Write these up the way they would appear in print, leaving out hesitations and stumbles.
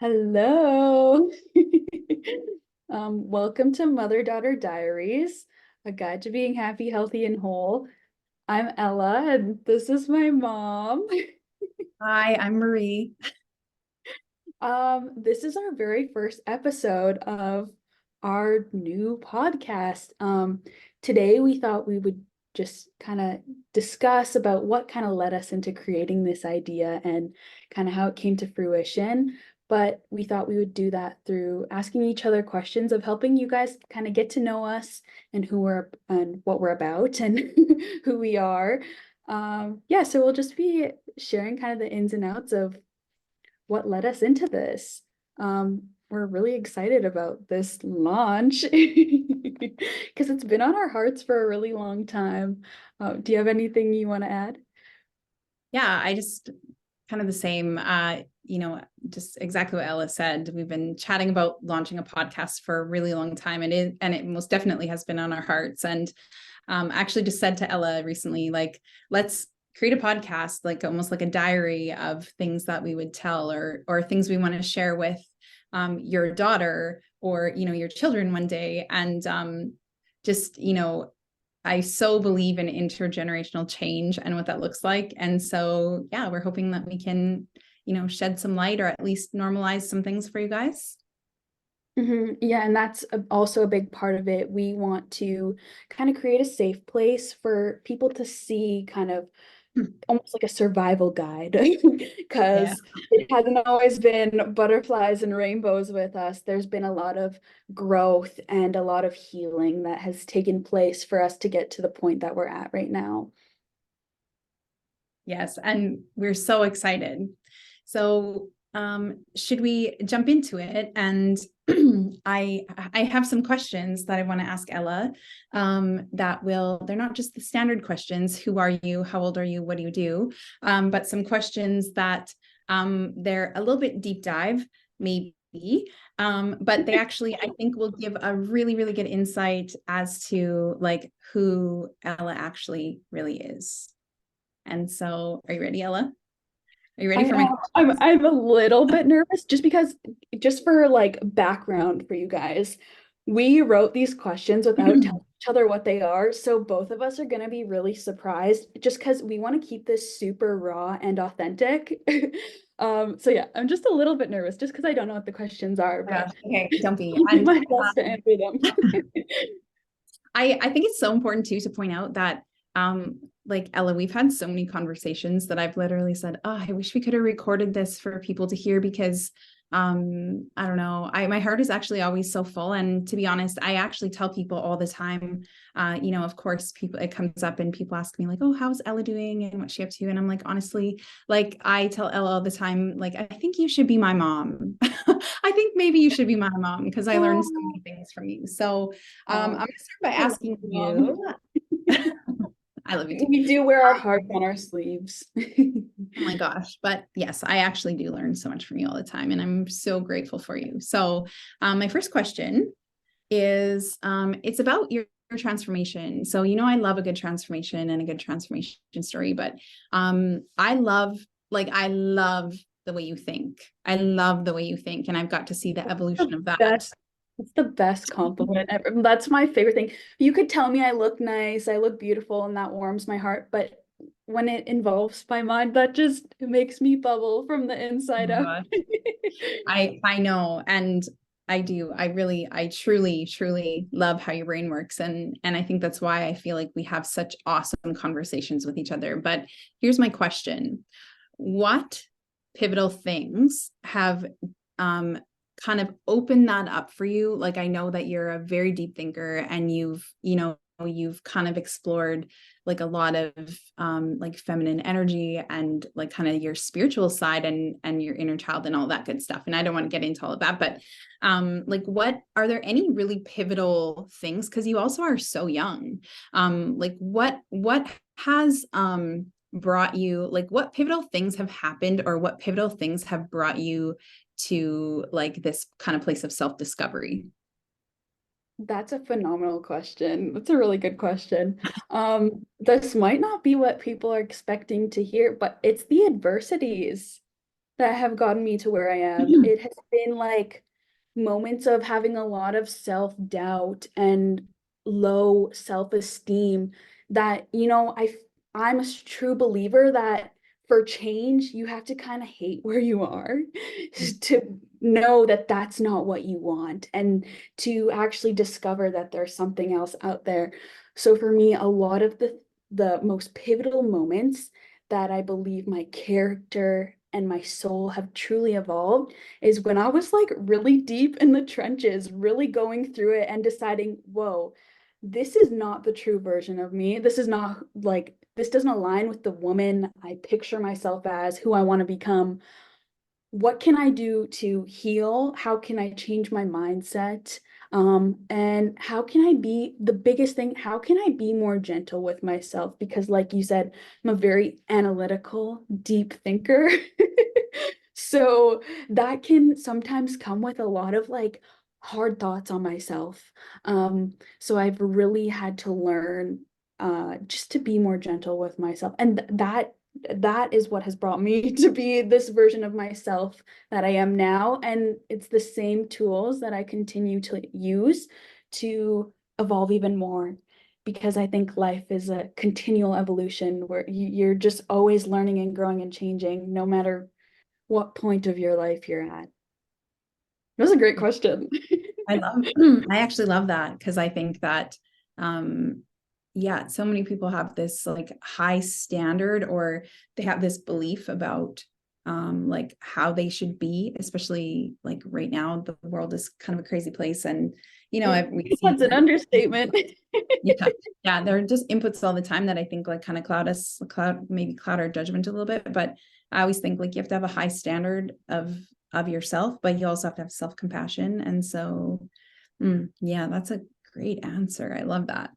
Hello. Welcome to Mother-Daughter Diaries, a guide to being happy, healthy, and whole. I'm Ella, and this is my mom. Hi, I'm Marie. This is our very first episode of our new podcast. Today we thought we would just kind of discuss about what kind of led us into creating this idea and kind of how it came to fruition. But we thought we would do that through asking each other questions of helping you guys kind of get to know us and who we're and what we're about and who we are. Yeah, so we'll just be sharing kind of the ins and outs of what led us into this. We're really excited about this launch because it's been on our hearts for a really long time. Do you have anything you want to add? Yeah, I just kind of the same. Just exactly what Ella said. We've been chatting about launching a podcast for a really long time, and it most definitely has been on our hearts. And actually just said to Ella recently, like, let's create a podcast, like almost like a diary of things that we would tell or things we want to share with your daughter or your children one day. And just I so believe in intergenerational change and what that looks like. And so, yeah, we're hoping that we can, shed some light or at least normalize some things for you guys. Yeah, and that's also a big part of it. We want to kind of create a safe place for people to see kind of almost like a survival guide Yeah. because it hasn't always been butterflies and rainbows with us. There's been a lot of growth and a lot of healing that has taken place for us to get to the point that we're at right now. Yes. And we're so excited. So, should we jump into it? And I have some questions that I want to ask Ella. They're not just the standard questions. Who are you? How old are you? What do you do? But some questions that they're a little bit deep dive, maybe. But they actually, I think, will give a really, really good insight as to like who Ella actually really is. And so, are you ready, Ella? Are you ready I for my am. I'm questions? I'm a little bit nervous just because just for like background for you guys, we wrote these questions without telling each other what they are. So both of us are gonna be really surprised just because we want to keep this super raw and authentic. So yeah, I'm just a little bit nervous just because I don't know what the questions are, Yeah. but Okay, don't be. I'll do And my best to answer them. I think it's so important too to point out that like Ella, we've had so many conversations that I've literally said, oh, I wish we could have recorded this for people to hear because I don't know, my heart is actually always so full. And to be honest, I actually tell people all the time, of course, people, it comes up and people ask me like, oh, how's Ella doing and what's she up to? And I'm like, honestly, like I tell Ella all the time, like, I think you should be my mom. I think maybe you should be my mom because I learned so Oh, many things from you. So I'm oh, going to start by I love asking Mom. you. I love you too. We do wear our hearts on our sleeves. Oh my gosh. But yes, I actually do learn so much from you all the time. And I'm so grateful for you. So, my first question is it's about your transformation. So, I love a good transformation and a good transformation story, but I love the way you think. I love the way you think. And I've got to see the evolution The of that. best. It's the best compliment ever. That's my favorite thing. You could tell me I look nice, I look beautiful, and that warms my heart. But when it involves my mind, that just makes me bubble from the Oh inside my out. gosh. I know, and I do. I truly, truly love how your brain works. And I think that's why I feel like we have such awesome conversations with each other. But here's my question. What pivotal things have um kind of opened that up for you? Like I know that you're a very deep thinker and you've kind of explored like a lot of like feminine energy and like kind of your spiritual side and your inner child and all that good stuff. And I don't want to get into all of that, but like what are there any really pivotal things? Because you also are so young. Like what has brought you, like what pivotal things have happened or what pivotal things have brought you to like this kind of place of self-discovery? That's a phenomenal question. That's a really good question. This might not be what people are expecting to hear, but it's the adversities that have gotten me to where I am. It has been like moments of having a lot of self-doubt and low self-esteem that, I'm a true believer that for change, you have to kind of hate where you are to know that that's not what you want and to actually discover that there's something else out there. So for me, a lot of the most pivotal moments that I believe my character and my soul have truly evolved is when I was like really deep in the trenches, really going through it and deciding, whoa, this is not the true version of me. This is not like, this doesn't align with the woman I picture myself as, who I want to become. What can I do to heal? How can I change my mindset? And how can I be the biggest thing? How can I be more gentle with myself? Because, like you said, I'm a very analytical, deep thinker. So that can sometimes come with a lot of like hard thoughts on myself. So I've really had to learn just to be more gentle with myself. And that is what has brought me to be this version of myself that I am now. And it's the same tools that I continue to use to evolve even more. Because I think life is a continual evolution where you're just always learning and growing and changing, no matter what point of your life you're at. That was a great question. I actually love that because I think that, yeah, so many people have this like high standard or they have this belief about like how they should be, especially like right now, the world is kind of a crazy place. And, we see That's an understatement. yeah, yeah, there are just inputs all the time that I think like kind of maybe cloud our judgment a little bit. But I always think like you have to have a high standard of yourself, but you also have to have self-compassion. And so, yeah, that's a great answer. I love that.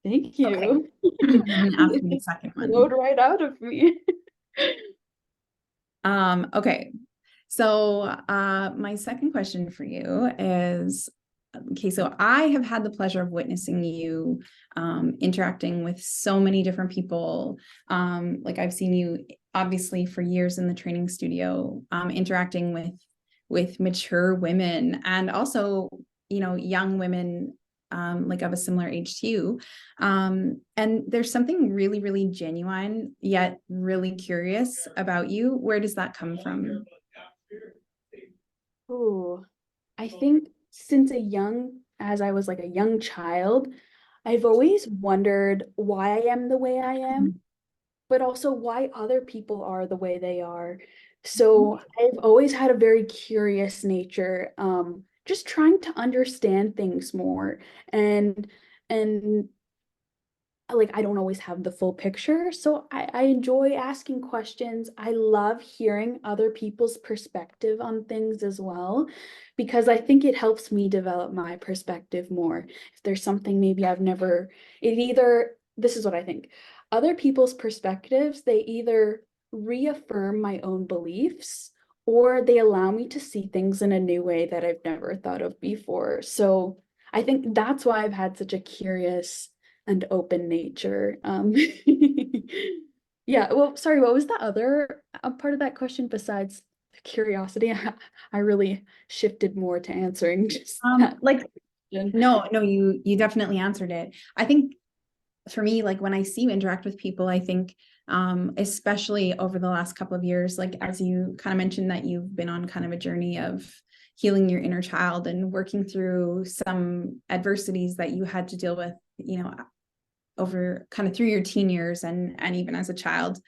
Thank Okay. you. I'm gonna ask you the It second flowed one. right out of me. Okay. So my second question for you is, okay, so I have had the pleasure of witnessing you interacting with so many different people. Like I've seen you obviously for years in the training studio, interacting with mature women and also, young women like of a similar age to you. And there's something really, really genuine, yet really curious about you. Where does that come from? Oh, I think since as I was like a young child, I've always wondered why I am the way I am, but also why other people are the way they are. So I've always had a very curious nature, just trying to understand things more and and like I don't always have the full picture. So I enjoy asking questions. I love hearing other people's perspective on things as well, because I think it helps me develop my perspective more. If there's something maybe I've never, this is what I think. Other people's perspectives, they either reaffirm my own beliefs or they allow me to see things in a new way that I've never thought of before. So I think that's why I've had such a curious and open nature. Yeah, well, sorry, what was the other part of that question besides curiosity? I really shifted more to answering just that Like, question. no, you definitely answered it. I think for me, like when I see you interact with people, I think especially over the last couple of years, like as you kind of mentioned that you've been on kind of a journey of healing your inner child and working through some adversities that you had to deal with, over kind of through your teen years and even as a child.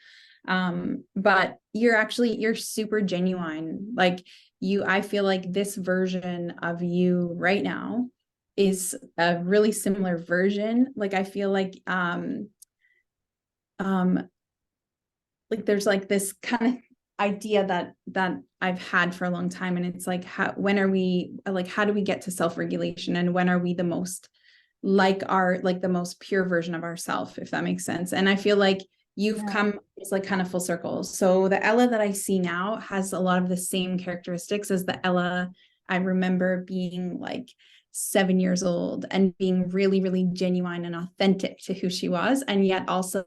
But you're super genuine. Like I feel like this version of you right now is a really similar version. Like I feel um like there's like this kind of idea that I've had for a long time. And it's like, how do we get to self-regulation? And when are we the most like the most pure version of ourself, if that makes sense? And I feel like you've Yeah. come, it's like kind of full circle. So the Ella that I see now has a lot of the same characteristics as the Ella I remember being like 7 years old and being really, really genuine and authentic to who she was. And yet also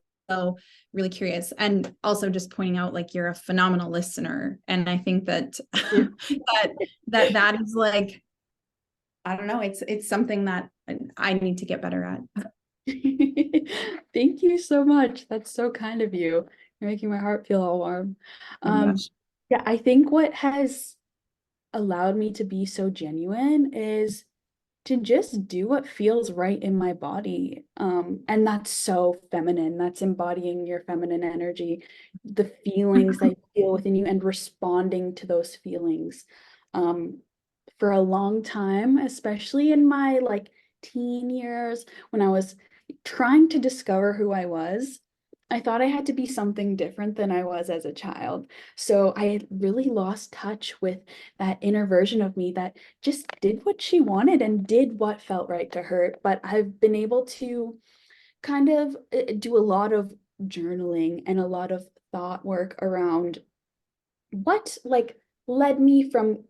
really curious. And also just pointing out, like, you're a phenomenal listener. And I think that Yeah. that is like, I don't know, it's something that I need to get better at. Thank you so much. That's so kind of you. You're making my heart feel all warm. Oh my Um, gosh. yeah, I think what has allowed me to be so genuine is to just do what feels right in my body. And that's so feminine. That's embodying your feminine energy, the feelings that you feel within you and responding to those feelings. Um, for a long time, especially in my like teen years, when I was trying to discover who I was, I thought I had to be something different than I was as a child. So I had really lost touch with that inner version of me that just did what she wanted and did what felt right to her. But I've been able to kind of do a lot of journaling and a lot of thought work around what like led me from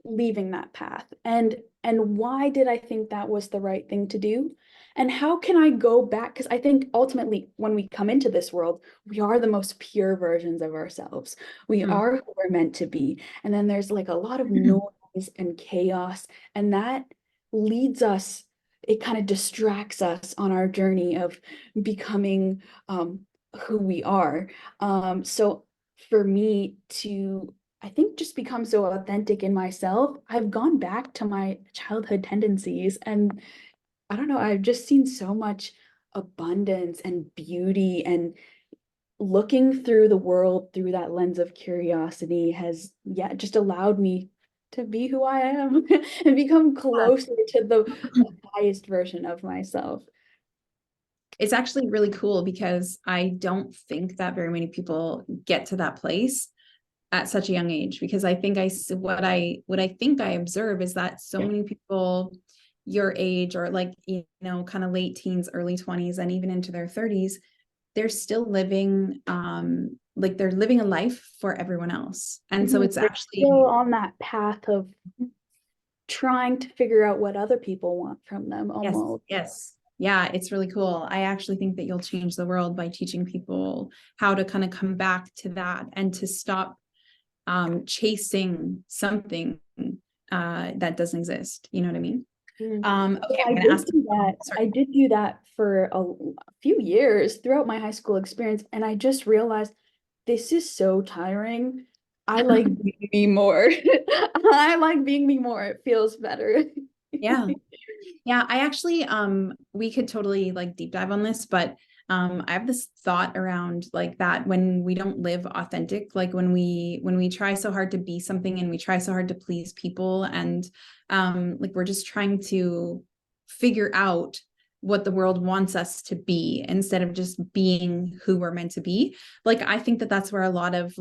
leaving that path and why did I think that was the right thing to do and how can I go back, because I think ultimately when we come into this world we are the most pure versions of ourselves, we Mm. are who we're meant to be, and then there's like a lot of noise and chaos, and that leads us, it kind of distracts us on our journey of becoming who we are. So for me to, I think, just become so authentic in myself, I've gone back to my childhood tendencies. And I don't know, I've just seen so much abundance and beauty, and looking through the world through that lens of curiosity has, yeah, just allowed me to be who I am and become closer to the highest version of myself. It's actually really cool because I don't think that very many people get to that place at such a young age, because I think what I think I observe is that so many people your age, or like, kind of late teens, early 20s, and even into their 30s, they're still living like they're living a life for everyone else. And so Mhm. it's They're still actually, on that path of trying to figure out what other people want from them yes, almost. yes. Yeah, it's really cool. I actually think that you'll change the world by teaching people how to kind of come back to that and to stop chasing something that doesn't exist. You know what I mean? Mm. Okay, I I'm gonna did ask. do that. Sorry. I did do that for a few years throughout my high school experience, and I just realized this is so tiring. I like being me more. I like being me more. It feels better. Yeah. Yeah, I actually we could totally like deep dive on this, but I have this thought around like that when we don't live authentic, like when we try so hard to be something and we try so hard to please people, and like we're just trying to figure out what the world wants us to be instead of just being who we're meant to be. Like I think that that's where a lot of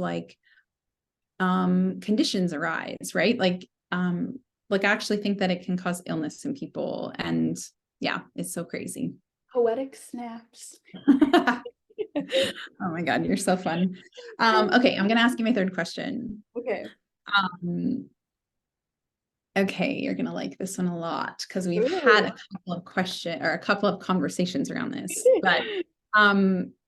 conditions arise, right? Like I actually think that it can cause illness in people, and yeah, it's so crazy. Poetic snaps. Oh my god, you're so fun. Okay, I'm gonna ask you my third question. Okay. um okay, you're gonna like this one a lot because we've had Ooh. a couple of a couple of conversations around this, but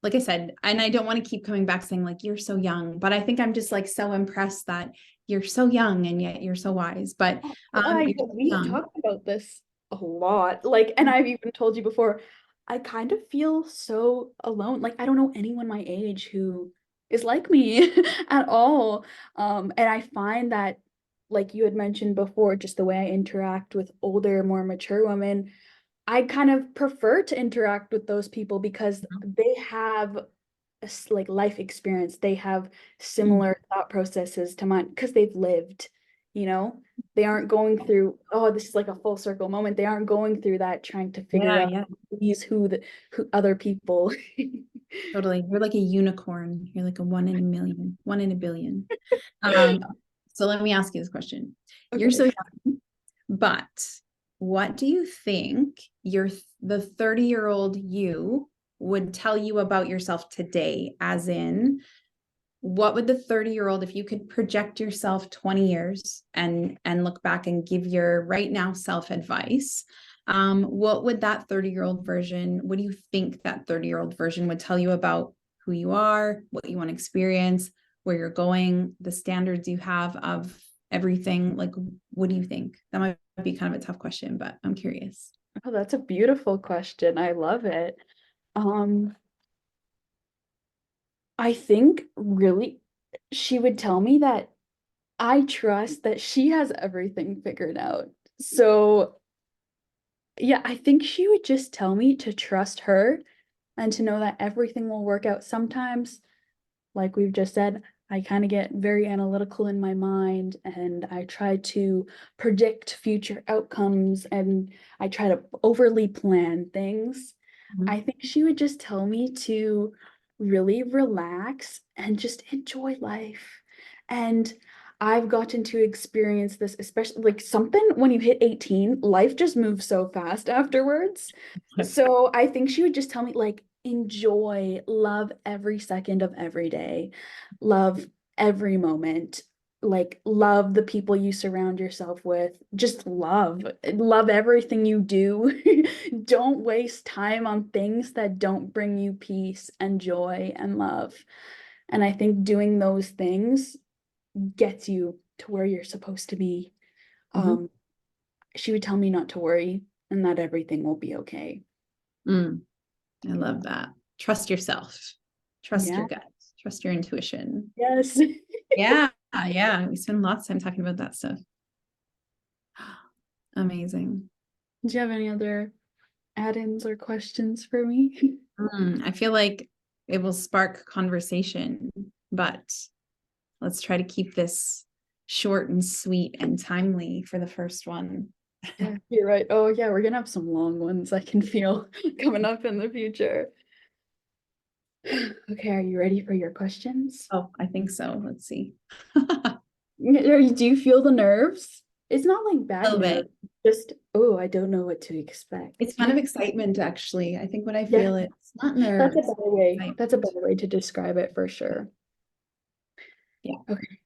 like I said, and I don't want to keep coming back saying like you're so young, but I think I'm just like so impressed that you're so young and yet you're so wise. But you're so We've young. talked about this a lot. Like, and I've even told you before, I kind of feel so alone. Like, I don't know anyone my age who is like me at all. And I find that, like you had mentioned before, just the way I interact with older, more mature women, I kind of prefer to interact with those people because they have like life experience. They have similar thought processes to mine because they've lived, you know, they aren't going through, oh, this is like a full circle moment. They aren't going through that trying to figure Yeah, out yeah. these who other people. Totally. You're like a unicorn. You're like a one in a million, one in a billion. Um, so let me ask you this question. You're so Okay. young, but what do you think the 30-year-old you would tell you about yourself today? As in, what would the 30-year-old, if you could project yourself 20 years and look back and give your right now self advice, what would that 30-year-old version, what do you think that 30-year-old version would tell you about who you are, what you want to experience, where you're going, the standards you have of everything. Like, what do you think? That might be kind of a tough question, but I'm curious. Oh, that's a beautiful question. I love it. Um, I think really she would tell me that I trust that she has everything figured out. So, yeah, I think she would just tell me to trust her and to know that everything will work out. Sometimes, like we've just said, I kind of get very analytical in my mind and I try to predict future outcomes and I try to overly plan things. Mhm. I think she would just tell me to really relax and just enjoy life. And I've gotten to experience this, especially like something when you hit 18, life just moves so fast afterwards. So I think she would just tell me, like, enjoy, love every second of every day, love every moment, like, love the people you surround yourself with, just love everything you do. Don't waste time on things that don't bring you peace and joy and love. And I think doing those things gets you to where you're supposed to be. Mhm. Um, she would tell me not to worry and that everything will be okay. Mm, I love that. Trust yourself, trust Yeah. your gut, trust your intuition. Yes. Yeah. Yeah. We spend lots of time talking about that stuff. Amazing. Do you have any other add-ins or questions for me? I feel like it will spark conversation, but let's try to keep this short and sweet and timely for the first one. Yeah, you're right. Oh, yeah, we're gonna have some long ones I can feel coming up in the future. Okay, are you ready for your questions? Oh, I think so. Let's see. Do you feel the nerves? It's not like A bad little bit. nerves, just, oh, I don't know what to expect. It's kind of excitement, actually. I think when I Yeah, feel it, it's not that's a nerves. better way. Excitement. That's a better way to describe it for sure. Yeah. Okay.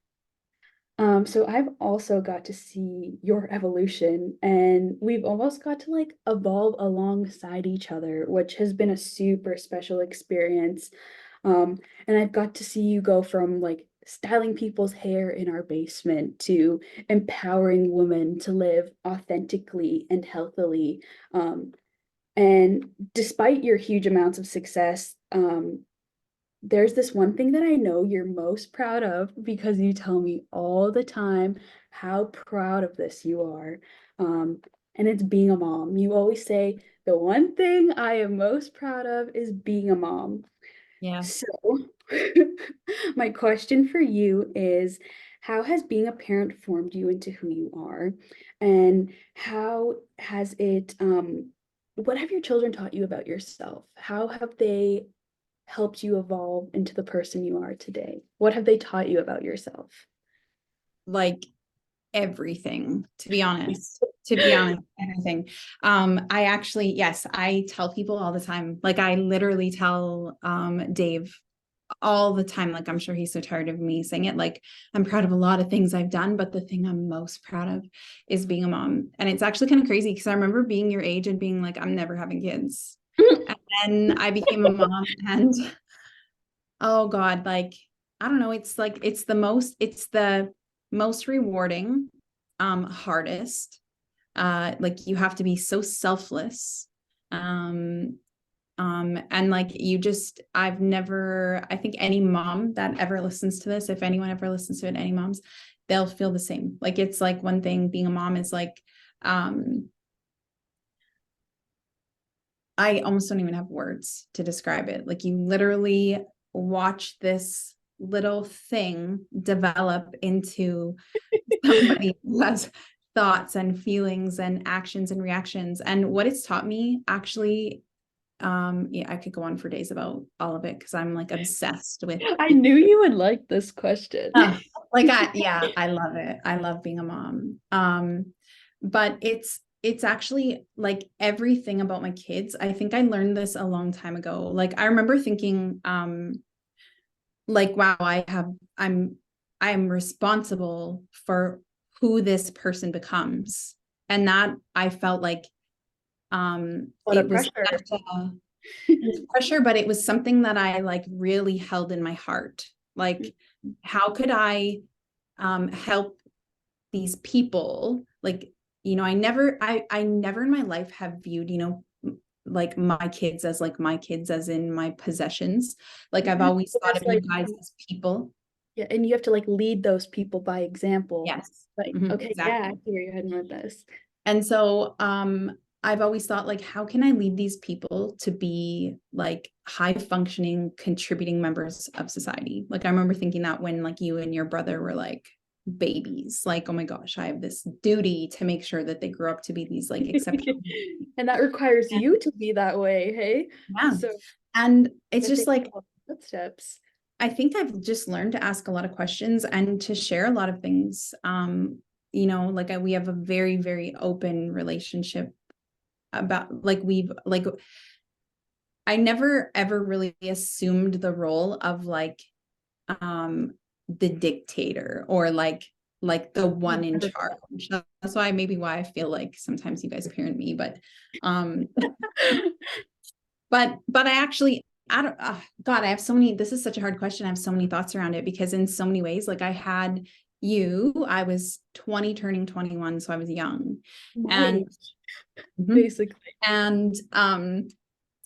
So I've also got to see your evolution, and we've almost got to like evolve alongside each other, which has been a super special experience. And I've got to see you go from like styling people's hair in our basement to empowering women to live authentically and healthily. And despite your huge amounts of success, there's this one thing that I know you're most proud of because you tell me all the time how proud of this you are. And it's being a mom. You always say, the one thing I am most proud of is being a mom. Yeah. So, my question for you is, how has being a parent formed you into who you are? And how has it, what have your children taught you about yourself? How have they helped you evolve into the person you are today? What have they taught you about yourself? Like everything, to be honest. To be honest, everything. I actually, yes, I tell people all the time. Like I literally tell Dave all the time. Like I'm sure he's so tired of me saying it. Like I'm proud of a lot of things I've done, but the thing I'm most proud of is being a mom. And it's actually kind of crazy because I remember being your age and being like, I'm never having kids. And then I became a mom and oh God, like I don't know, it's the most rewarding, hardest. Like you have to be so selfless. Um, and like you just, I think any mom that ever listens to this, if anyone ever listens to it, any moms, they'll feel the same. Like it's like one thing being a mom is like, I almost don't even have words to describe it. Like you literally watch this little thing develop into somebody who has thoughts and feelings and actions and reactions. And what it's taught me actually, yeah, I could go on for days about all of it because I'm like obsessed with I knew you would like this question. uh, yeah, I love it. I love being a mom. But it's actually like everything about my kids. I think I learned this a long time ago. Like I remember thinking, like, wow, I'm responsible for who this person becomes. And that I felt like A lot it of was pressure. such a It's pressure, but it was something that I like really held in my heart. Like, how could I help these people? Like, I never in my life have viewed, like my kids as like my kids as in my possessions. Like I've always thought That's of you like, guys as people. yeah, and you have to like lead those people by example. Yes. Like, okay, yeah, I Exactly. see where you're heading with this. And so I've always thought like, how can I lead these people to be like high functioning, contributing members of society? Like I remember thinking that when like you and your brother were like babies, like, oh my gosh, I have this duty to make sure that they grow up to be these like exceptional. And that requires And, you to be that way, hey? yeah. So And it's that just takes like footsteps. I think I've just learned to ask a lot of questions and to share a lot of things. Like we have a very, very open relationship about like we've like I never ever really assumed the role of like um the dictator or like the one in charge. That's why I feel like sometimes you guys parent me, but um but I actually I don't God, I have so many, this is such a hard question. I have so many thoughts around it because in so many ways, like I was 20 turning 21, so I was young. My And age, mhm. basically. And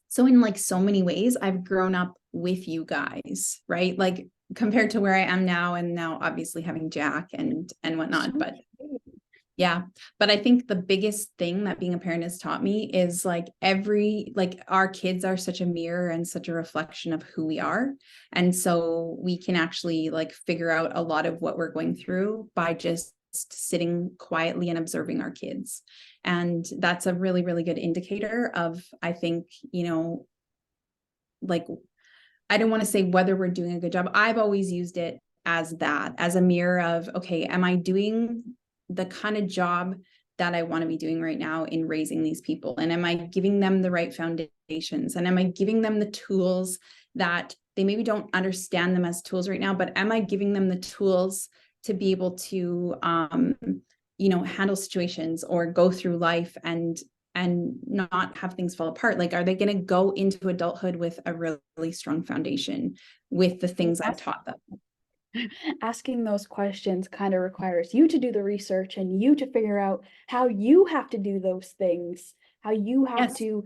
so in like so many ways, I've grown up with you guys, right? Like compared to where I am now, and now obviously having Jack and So whatnot. But cute. yeah, but I think the biggest thing that being a parent has taught me is like our kids are such a mirror and such a reflection of who we are. And so we can actually like figure out a lot of what we're going through by just sitting quietly and observing our kids. And that's a really, really good indicator of, I think, like I don't want to say whether we're doing a good job. I've always used it as that, as a mirror of, okay, am I doing the kind of job that I want to be doing right now in raising these people? And am I giving them the right foundations? And am I giving them the tools that they maybe don't understand them as tools right now, but am I giving them the tools to be able to, handle situations or go through life and not have things fall apart? Like, are they going to go into adulthood with a really strong foundation with the things I've taught them? Asking those questions kind of requires you to do the research and you to figure out how you have to do those things, how you have Yes. to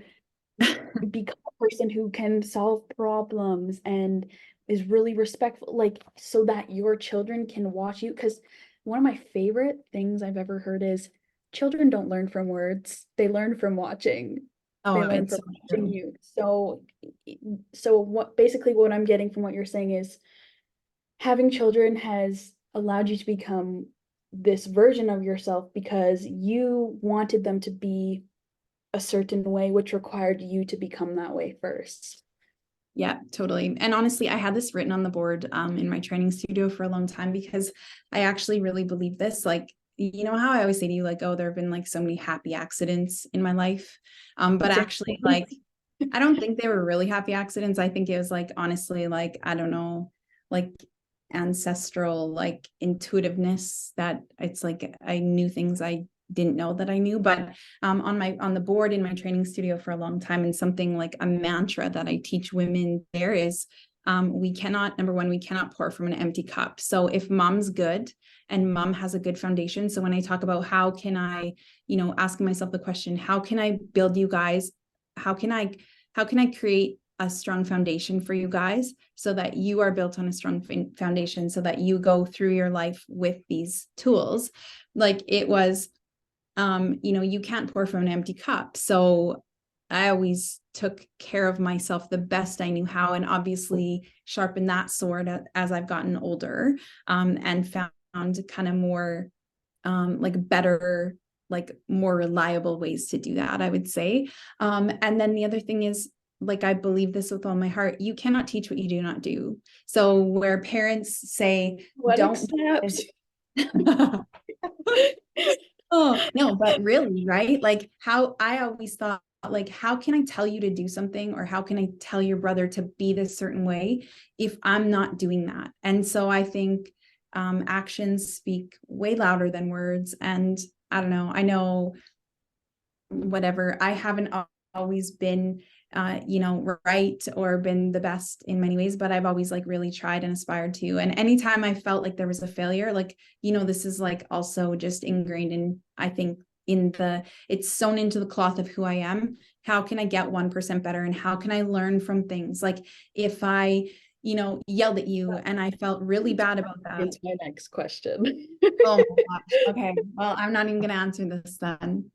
become a person who can solve problems and is really respectful, like so that your children can watch you. Because one of my favorite things I've ever heard is children don't learn from words, they learn from watching. They Oh, learn it's from so watching true. you. So what I'm getting from what you're saying is having children has allowed you to become this version of yourself because you wanted them to be a certain way, which required you to become that way first. Yeah, totally. And honestly, I had this written on the board in my training studio for a long time because I actually really believe this. Like, you know how I always say to you, like, oh, there have been like so many happy accidents in my life. But actually, like, I don't think they were really happy accidents. I think it was like, honestly, like, I don't know, like ancestral, like intuitiveness that it's like I knew things I didn't know that I knew. But on the board in my training studio for a long time, and something like a mantra that I teach women there is number one, we cannot pour from an empty cup. So if mom's good and mom has a good foundation. So when I talk about how can I, asking myself the question, how can I build you guys? How can I create a strong foundation for you guys so that you are built on a strong foundation so that you go through your life with these tools? Like it was, you can't pour from an empty cup. So I always took care of myself the best I knew how, and obviously sharpened that sword as I've gotten older, and found kind of more like better, like more reliable ways to do that, I would say. And then the other thing is, like, I believe this with all my heart, you cannot teach what you do not do. So where parents say, Wedding don't snaps. Oh, no, but really, right? Like how I always thought, like, how can I tell you to do something, or how can I tell your brother to be this certain way if I'm not doing that? And so I think actions speak way louder than words. And I don't know, I know whatever, I haven't always been right or been the best in many ways, but I've always like really tried and aspired to. And anytime I felt like there was a failure, like, this is like also just ingrained in, I think, it's sewn into the cloth of who I am. How can I get 1% better? And how can I learn from things? Like if I, yelled at you and I felt really bad about that. It's my next question. Oh my gosh. Okay. Well, I'm not even going to answer this then.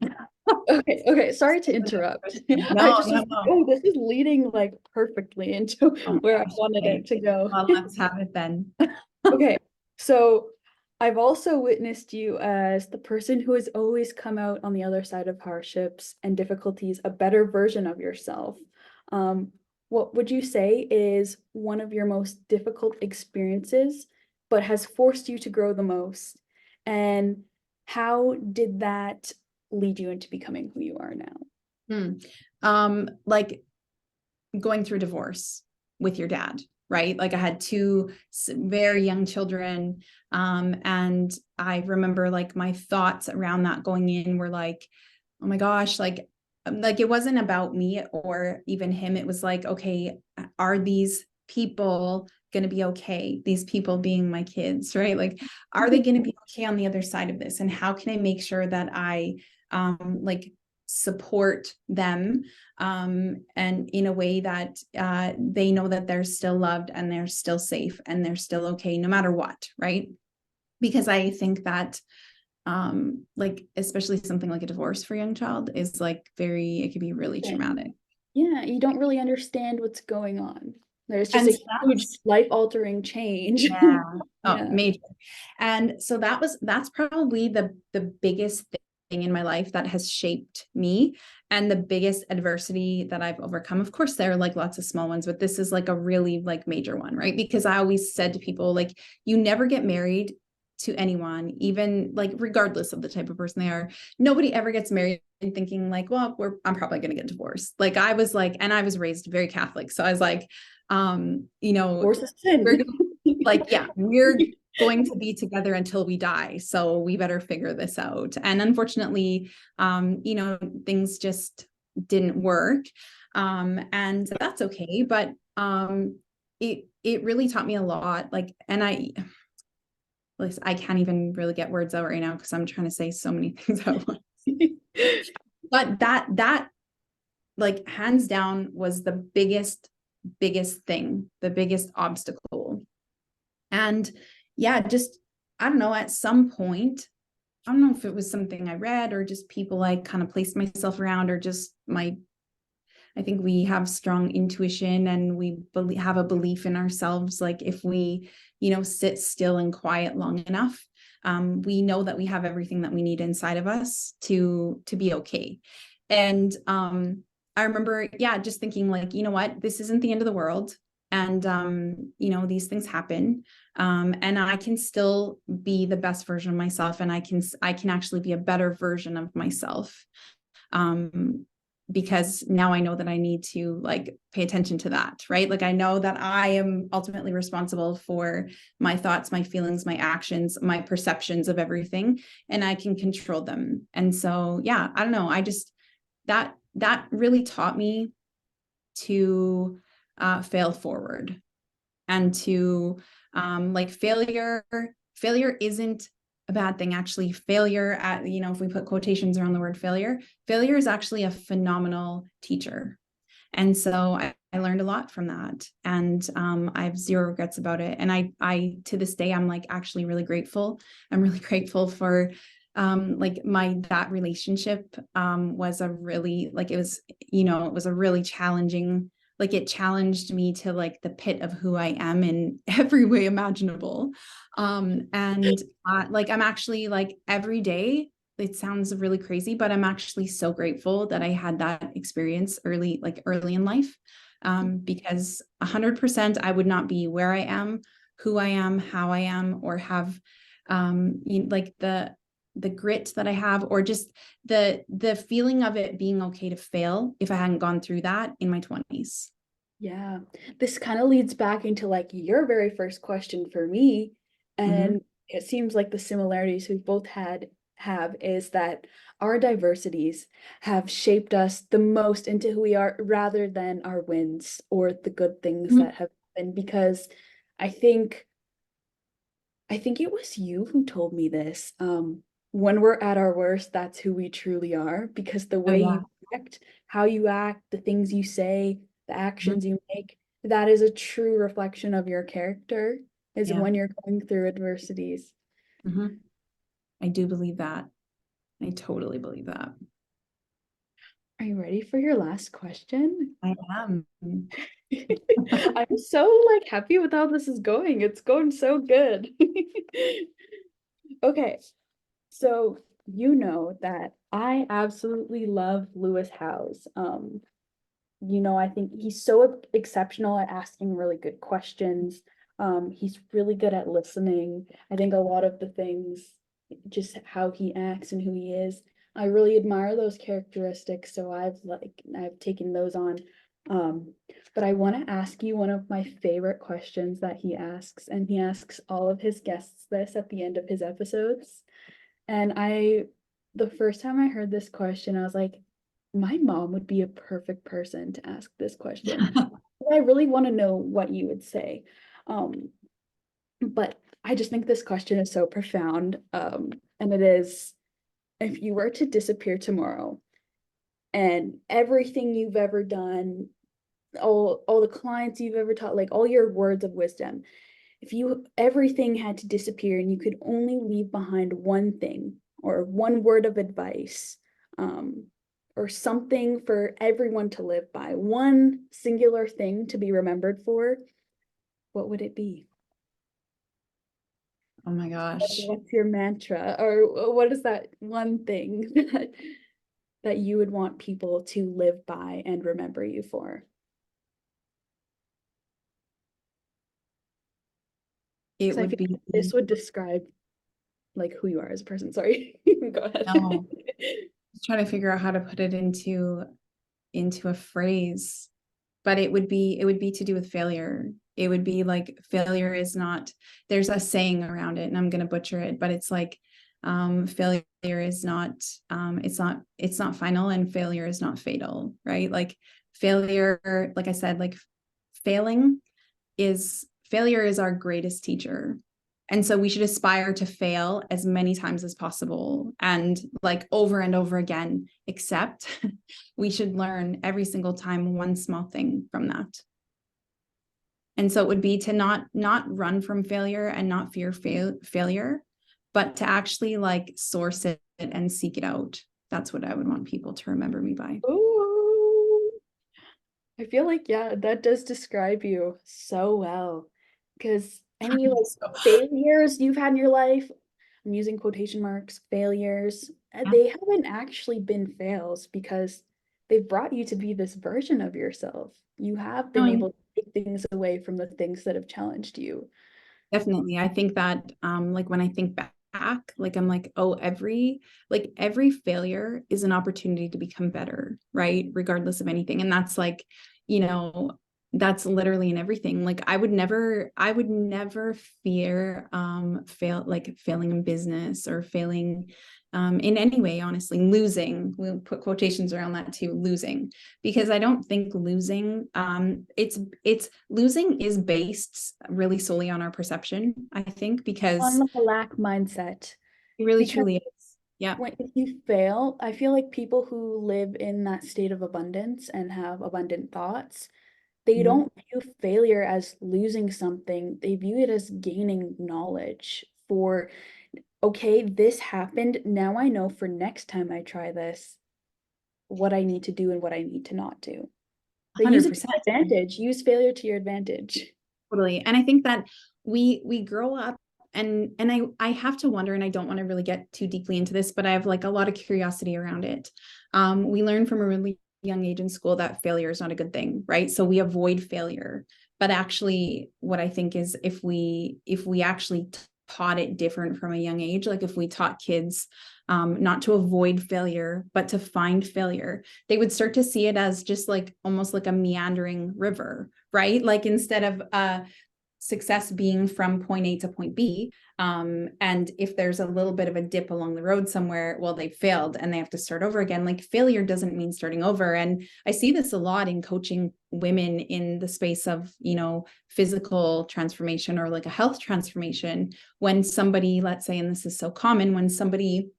Okay. Sorry to interrupt. I No, just no, was like, no. oh, this is leading like perfectly into Oh my where I gosh. wanted Okay. it to go. Well, let's have it then. Okay. So I've also witnessed you as the person who has always come out on the other side of hardships and difficulties, a better version of yourself. Um, what would you say is one of your most difficult experiences, but has forced you to grow the most? And how did that lead you into becoming who you are now? Like going through divorce with your dad, right? Like I had two very young children. And I remember like my thoughts around that going in were like, oh my gosh, like it wasn't about me or even him. It was like, okay, are these people going to be okay? These people being my kids, right? Like, are they going to be okay on the other side of this? And how can I make sure that I like support them and in a way that they know that they're still loved and they're still safe and they're still okay no matter what, right? Because I think that like especially something like a divorce for a young child is like it could be really traumatic. Yeah, you don't really understand what's going on. There's just And a so huge that's life-altering change. yeah. Oh, Yeah. major. And so that's probably the biggest thing in my life that has shaped me and the biggest adversity that I've overcome. Of course, there are like lots of small ones, but this is like a really like major one, right? Because I always said to people, like, you never get married to anyone, even like regardless of the type of person they are. Nobody ever gets married and thinking like, well, I'm probably going to get divorced. Like I was like, and I was raised very Catholic. So I was like, Divorce is sin. we're like, yeah, we're going to be together until we die. So we better figure this out. And unfortunately, things just didn't work. And that's okay. But it really taught me a lot. Like, and I can't even really get words out right now because I'm trying to say so many things at once. But that like hands down was the biggest thing, the biggest obstacle. And yeah, just, I don't know, at some point, I don't know if it was something I read or just people I kind of placed myself around or just I think we have strong intuition and we have a belief in ourselves. Like if we, sit still and quiet long enough, we know that we have everything that we need inside of us to be okay. And I remember, yeah, just thinking like, you know what, this isn't the end of the world. And, these things happen. And I can still be the best version of myself. And I can actually be a better version of myself. Because now I know that I need to like pay attention to that, right? Like I know that I am ultimately responsible for my thoughts, my feelings, my actions, my perceptions of everything, and I can control them. And so, yeah, I don't know. I just, that really taught me to fail forward and to like failure isn't a bad thing. Actually, failure at, if we put quotations around the word failure is actually a phenomenal teacher. And so I learned a lot from that, and I have zero regrets about it. And I to this day, I'm like actually really grateful. I'm really grateful for like that relationship was a really like it was a really challenging, like it challenged me to like the pit of who I am in every way imaginable. And like I'm actually like every day, it sounds really crazy, but I'm actually so grateful that I had that experience early in life. Because 100% I would not be where I am, who I am, how I am, or have like the grit that I have, or just the feeling of it being okay to fail if I hadn't gone through that in my 20s. Yeah, this kind of leads back into like your very first question for me. Mm-hmm. And it seems like the similarities we've both had have is that our diversities have shaped us the most into who we are rather than our wins or the good things Mhm. that have happened. Because I think I think it was you who told me this. When we're at our worst, that's who we truly are because the Oh way yeah. you act, how you act, the things you say, the Mhm. actions you make, that is a true reflection of your character, is Yeah. when you're going through adversities. Mhm. I do believe that. I totally believe that. Are you ready for your last question? I am. I'm so like happy with how this is going. It's going so good. Okay, so you know that I absolutely love Lewis Howes. I think he's so exceptional at asking really good questions. He's really good at listening. I think a lot of the things, just how he acts and who he is, I really admire those characteristics. So I've taken those on. Um, but I want to ask you one of my favorite questions that he asks, and he asks all of his guests this at the end of his episodes. And the first time I heard this question, I was like, my mom would be a perfect person to ask this question. I really want to know what you would say. Um, but I just think this question is so profound. And it is, if you were to disappear tomorrow and everything you've ever done, all the clients you've ever taught, like all your words of wisdom, if you everything had to disappear and you could only leave behind one thing or one word of advice, um, or something for everyone to live by, one singular thing to be remembered for, what would it be? Oh my gosh. What's your mantra, or what is that one thing that you would want people to live by and remember you for? It Because I would feel be like this would describe like who you are as a person. Sorry, go ahead. no. Just trying to figure out how to put it into a phrase, but it would be to do with failure. It would be like failure is not, there's a saying around it and I'm going to butcher it, but it's like failure is not it's not final and failure is not fatal, right? Like failure, like I said, like failing failure is our greatest teacher. And so we should aspire to fail as many times as possible and like over and over again, except we should learn every single time one small thing from that. And so it would be to not run from failure and not fear failure, but to actually like source it and seek it out. That's what I would want people to remember me by. Ooh. I feel like, yeah, that does describe you so well. Because any like So, failures you've had in your life, I'm using quotation marks, failures, yeah, they haven't actually been fails because they've brought you to be this version of yourself. You have been no, able to take things away from the things that have challenged you. definitely. I think that like when I think back, like I'm like, oh, every failure is an opportunity to become better, right? Regardless of anything. And that's like, you know, that's literally in everything. Like I would never fear failing in business or failing in any way, honestly, losing. We'll put quotations around that too, losing, because I don't think losing, it's losing is based really solely on our perception, I think, On because the lack mindset. it really Because truly is. Yeah. if you fail, I feel like people who live in that state of abundance and have abundant thoughts, they Mhm. don't view failure as losing something. They view it as gaining knowledge for, okay, this happened. Now I know for next time I try this, what I need to do and what I need to not do. They use it to 100%. your advantage. Use failure to your advantage. Totally. And I think that we grow up, and I have to wonder, and I don't want to really get too deeply into this, but I have like a lot of curiosity around it. We learn from a really young age in school that failure is not a good thing, right? So we avoid failure. But actually, what I think is if we actually taught it different from a young age, like if we taught kids not to avoid failure, but to find failure, they would start to see it as just like almost like a meandering river, right? Like instead of success being from point A to point B. And if there's a little bit of a dip along the road somewhere, well, they failed and they have to start over again. Like failure doesn't mean starting over. And I see this a lot in coaching women in the space of, physical transformation or like a health transformation. When somebody, let's say, and this is so common, when somebody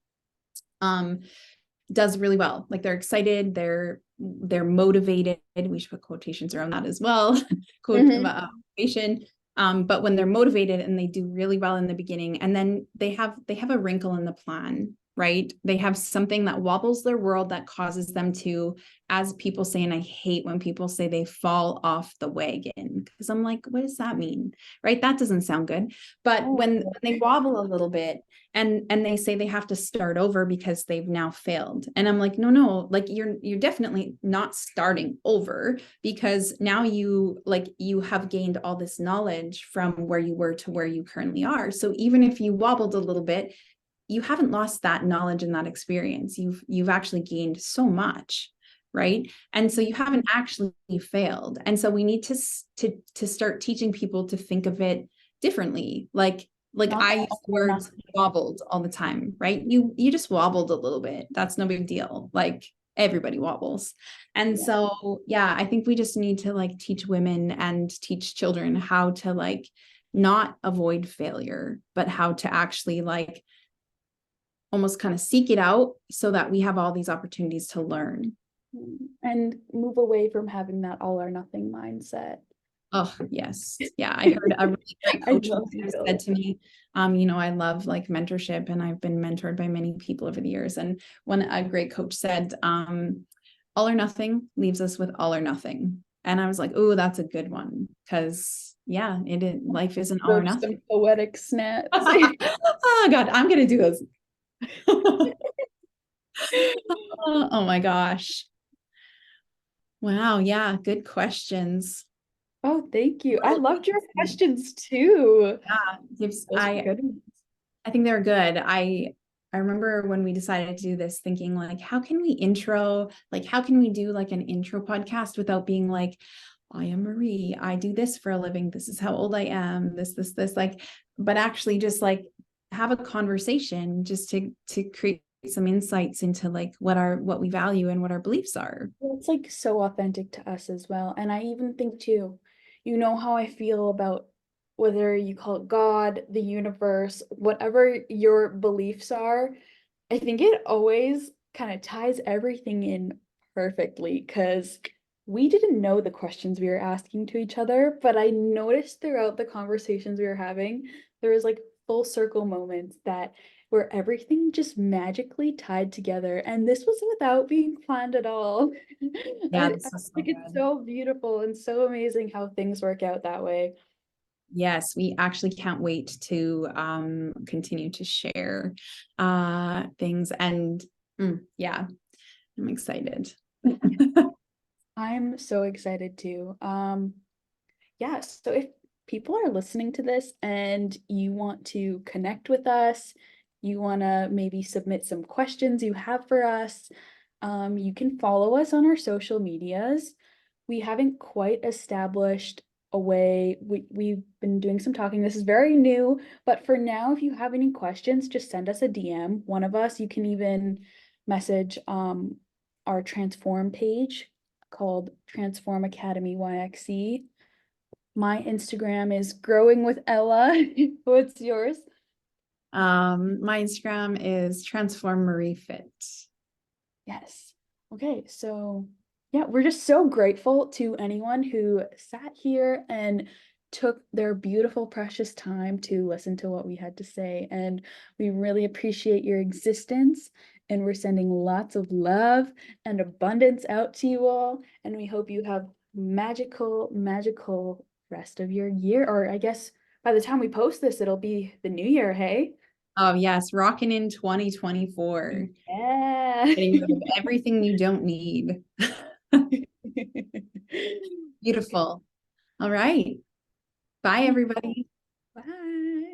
does really well, like they're excited, they're motivated. We should put quotations around that as well. Motivation. But when they're motivated and they do really well in the beginning, and then they have a wrinkle in the plan, right? They have something that wobbles their world that causes them to, as people say, and I hate when people say they fall off the wagon, because I'm like, what does that mean? Right? That doesn't sound good. But when they wobble a little bit and they say they have to start over because they've now failed. And I'm like, no, like you're definitely not starting over, because now you have gained all this knowledge from where you were to where you currently are. So even if you wobbled a little bit, you haven't lost that knowledge and that experience. You've actually gained so much, right? And so you haven't actually failed. And so we need to start teaching people to think of it differently. Like I use the words wobbled all the time, right? You just wobbled a little bit. That's no big deal. Like everybody wobbles. And so, yeah, I think we just need to like teach women and teach children how to like not avoid failure, but how to actually like almost kind of seek it out so that we have all these opportunities to learn. And move away from having that all or nothing mindset. Oh, yes. Yeah. I heard a really great coach said to me, I love like mentorship and I've been mentored by many people over the years. And when a great coach said, all or nothing leaves us with all or nothing. And I was like, oh, that's a good one. Cause yeah, life isn't all or nothing. Some poetic snaps. Oh God, I'm going to do this. Oh my gosh. Wow. Yeah. Good questions. Oh, thank you. I loved your questions too. Yeah. I think they're good. I remember when we decided to do this thinking like, how can we do like an intro podcast without being like, I am Marie. I do this for a living. This is how old I am. This, like, but actually just like have a conversation just to create some insights into like what we value and what our beliefs are. Well, it's like so authentic to us as well. And I even think too, how I feel about whether you call it God, the universe, whatever your beliefs are, I think it always kind of ties everything in perfectly because we didn't know the questions we were asking to each other, but I noticed throughout the conversations we were having, there was like full circle moments that where everything just magically tied together. And this was without being planned at all. Yeah, I think it's so beautiful and so amazing how things work out that way. Yes, we actually can't wait to continue to share things. And yeah, I'm excited. I'm so excited too. Yeah, so if people are listening to this and you want to connect with us, you want to maybe submit some questions you have for us, you can follow us on our social medias. We haven't quite established a way. We've been doing some talking. This is very new, but for now, if you have any questions, just send us a DM. One of us, you can even message our Transform page called Transform Academy YXC. My Instagram is growing with Ella. What's yours? My Instagram is Transform Marie Fit. Yes. Okay, so yeah, we're just so grateful to anyone who sat here and took their beautiful, precious time to listen to what we had to say. And we really appreciate your existence. And we're sending lots of love and abundance out to you all. And we hope you have magical, magical rest of your year. Or I guess by the time we post this, it'll be the new year, hey? Oh, yes. Rocking in 2024. Yeah. Getting rid of everything you don't need. Beautiful. All right. Bye, everybody. Bye.